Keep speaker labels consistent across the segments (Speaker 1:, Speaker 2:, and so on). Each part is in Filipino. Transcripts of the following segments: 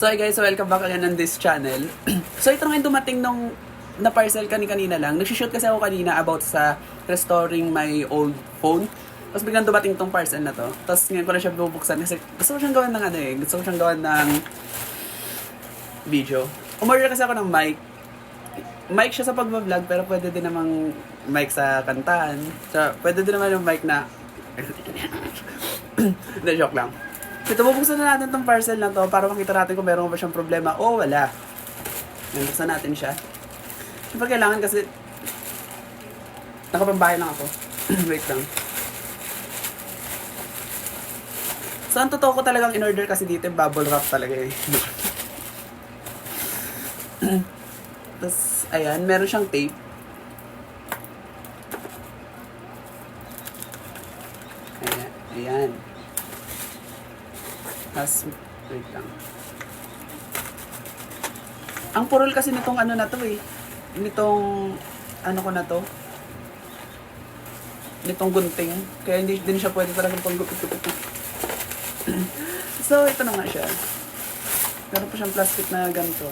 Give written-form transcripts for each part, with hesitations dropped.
Speaker 1: So hi guys, so welcome back again on this channel. So ito na ngayon dumating nung na parcel kanina lang. Nag-shoot kasi ako kanina about sa restoring my old phone. Tapos biglang dumating tong parcel na to. Tapos ngayon ko na siya bubuksan kasi gusto ko siyang gawan ng gusto ko siyang gawan ng video. Umorder kasi ako ng mic. Mic siya sa pag-vlog pero pwede din namang mic sa kantahan. So, pwede din naman yung mic na hindi, joke lang. Ito, bubuksan na natin tong parcel na to para makita natin kung meron ba siyang problema o wala. Bubuksan natin siya. Siyempre kailangan kasi nakapambahay lang ako. Wait lang. So, ang totoo ko talagang in-order kasi dito yung bubble wrap talaga eh. Tapos, ayan, meron siyang tape. Ayan, ayan. Tapos, wait lang. Ang purol kasi nitong ano na to eh. Nitong, ano ko na to. Nitong gunting. Kaya hindi din siya pwede talagang panggupit-gupit. So, ito na nga siya. Meron pa siyang plastic na ganito.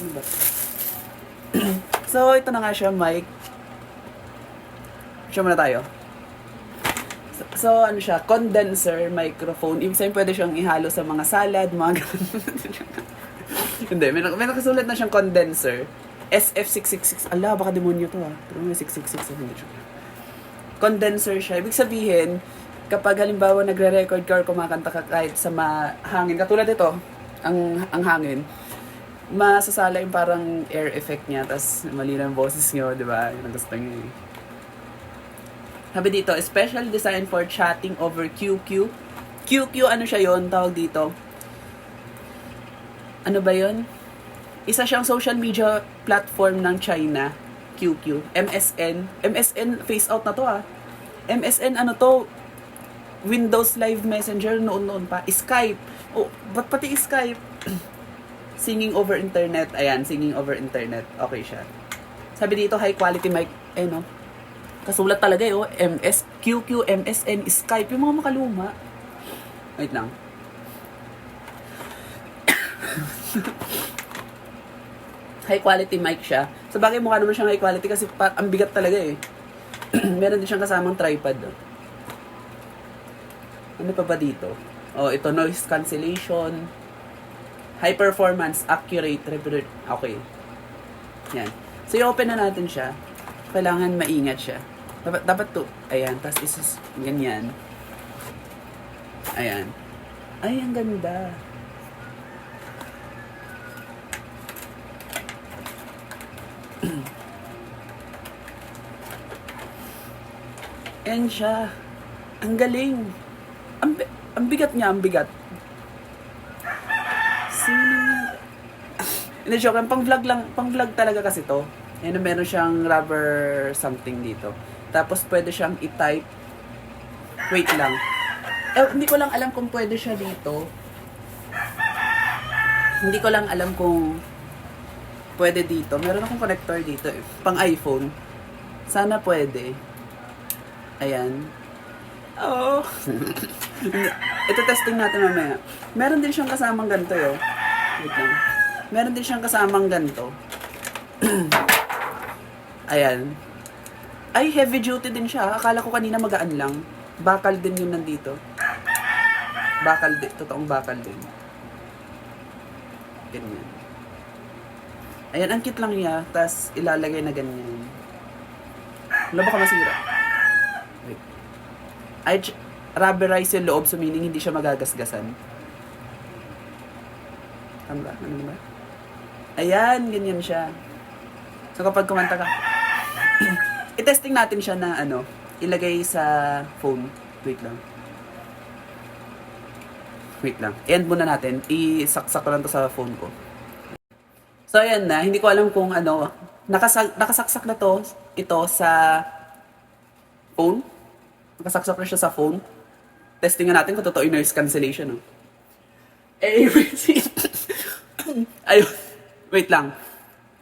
Speaker 1: Ano ba? So, ito na nga siya, mic. Show muna tayo. So, ano siya, condenser microphone. Ibig sabihin, pwede siyang ihalo sa mga salad, mga Hindi, may nakasulat na siyang condenser. SF666. Ala, baka demonyo to ah. Pero may 666. Hindi siya. Condenser siya. Ibig sabihin, kapag halimbawa nagre-record ka or kumakanta ka kahit sa hangin, katulad ito, ang hangin, masasala yung parang air effect niya, tapos mali na ang boses niyo, di ba? Yun ang gusto niyo eh. Sabi dito, special design for chatting over QQ. QQ, ano siya yon, tawag dito? Ano ba yon? Isa siyang social media platform ng China. QQ. MSN. MSN, face out na to ah. MSN, ano to? Windows Live Messenger, noon pa. Skype. Oh, ba't pati Skype? Singing over internet. Ayan, singing over internet. Okay siya. Sabi dito, high quality mic. Eh no? Kasulat talaga eh, oh. MS, QQ, MSN, Skype, yung mga makaluma. Wait lang. High quality mic siya. Sa bagay, mukha naman siyang high quality kasi ang bigat talaga eh. Meron din siyang kasamang tripod. Oh. Ano pa ba dito? Oh, ito, noise cancellation. High performance, accurate, okay. Yan. So, i-open na natin siya. Kailangan maingat siya. Dapat to. Ayan. Tapos isus. Ganyan. Ayan. Ay, ang ganda. Ayan siya. Ang galing. Ang bigat niya, ang bigat. Hindi, joke. Pang-vlog lang. Pang-vlog talaga kasi to. Ayan, meron siyang rubber something dito. Tapos, pwede siyang i-type. Wait lang. Hindi ko lang alam kung pwede siya dito. Hindi ko lang alam kung pwede dito. Meron akong connector dito. Pang iPhone. Sana pwede. Ayan. Oh. Ito testing natin mamaya. Meron din siyang kasamang ganito, yo. Wait lang. Meron din siyang kasamang ganito. Ayan. Ay, heavy duty din siya. Akala ko kanina magaan lang. Bakal din yun nandito. Bakal din. Totoong bakal din. Ganyan. Ayan, ang cute lang niya. Tapos, ilalagay na ganyan. Wala baka masira. Wait. Ay, rubberize yung loob. So, meaning hindi siya magagasgasan. Ano ba? Ano ba? Ayan, ganyan siya. So, kapag kumanta ka, i-testing natin siya na ilagay sa phone. Wait lang. Wait lang. I-end muna natin. Isaksak ko lang to sa phone ko. So, ayan na. Hindi ko alam kung nakasaksak na to, ito sa phone. Nakasaksak na siya sa phone. Testing nga natin kung totoo yung noise cancellation. Oh. Ayun. Wait lang.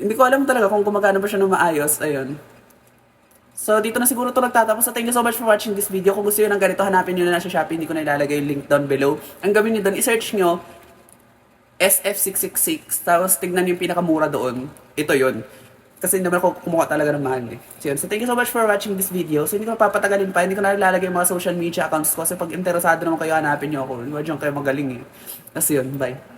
Speaker 1: Hindi ko alam talaga kung gumagana ba siya ng maayos. Ayun. So, dito na siguro ito nagtatapos. So, thank you so much for watching this video. Kung gusto nyo ng ganito, hanapin nyo na sa Shopee. Hindi ko na ilalagay yung link down below. Ang gawin nyo doon, i-search nyo SF666. Tapos tignan yung pinakamura doon. Ito yun. Kasi hindi naman ako kumuha talaga ng mahal eh. So, yun. So thank you so much for watching this video. So hindi ko papatagalin pa. Hindi ko na nilalagay yung mga social media accounts ko. Kasi pag interesado naman kayo, hanapin nyo ako. Hindi ba dyan kayo magaling eh. Kasi yun. Bye.